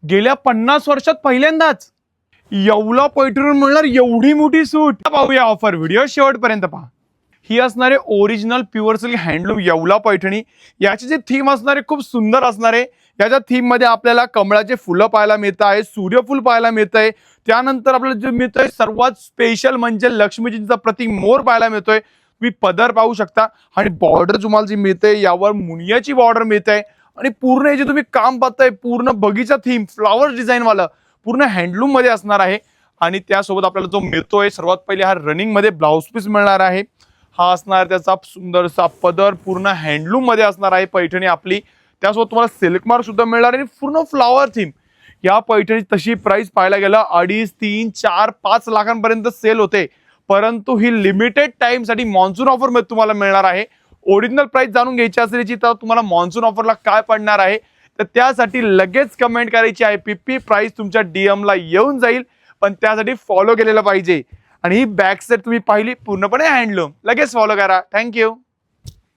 गेल्या 50 वर्षात पहिल्यांदाच येवला पैठणीवर मिळणार एवढी मोठी सूट. पाहूया ऑफर, व्हिडिओ शेवटपर्यंत पहा. ही असणारे original pure silk handloom Yeola Paithani. याची जे थीम असणारे खूप सुंदर असणारे. याच्या थीम मध्ये आपल्याला कमळाचे फुलं पाहायला मिळत आहे, सूर्यफूल पाहायला मिळत आहे. त्यानंतर आपल्याला जे मिळतंय सर्वात स्पेशल म्हणजे लक्ष्मीजींचा प्रतीक मोर पाहायला मिळतोय. तुम्ही पदर पाहू शकता आणि बॉर्डर तुम्हाला जी मिळते यावर मुनियाची बॉर्डर मिळते आणि पूर्ण हे जे तुम्ही काम पाहताय पूर्ण बगीचा थीम फ्लॉवर डिझाईन वाला पूर्ण हँडलूम मध्ये असणार आहे. आणि त्यासोबत आपल्याला जो मिळतोय सर्वात पहिले हा रनिंग मध्ये ब्लाउज पीस मिळणार आहे. हा असणार त्याचा सुंदरसा पदर पूर्ण हँडलूम मध्ये असणार आहे पैठणी आपली. त्यासोबत तुम्हाला सिल्क मार्क सुद्धा मिळणार आणि पूर्ण फ्लॉवर थीम. या पैठणी तशी प्राइस पाहायला गेलं 2.5, 3, 4, 5 लाखांपर्यंत सेल होते, परंतु ही लिमिटेड टाइम साठी मान्सून ऑफर मध्ये तुम्हाला मिळणार आहे. ओरिजिनल प्राइस जाणून घ्यायची असेल तर तुम्हाला मान्सून ऑफरला काय पडणार आहे तर त्यासाठी लगेच कमेंट करायची आहे. पीपी प्राइस तुमच्या डीएम ला येऊन जाईल, पण त्यासाठी फॉलो केलेलं पाहिजे. आणि ही बॅक सेट तुम्ही पाहिली पूर्णपणे हँडलूम, लगेच फॉलो करा. थँक्यू.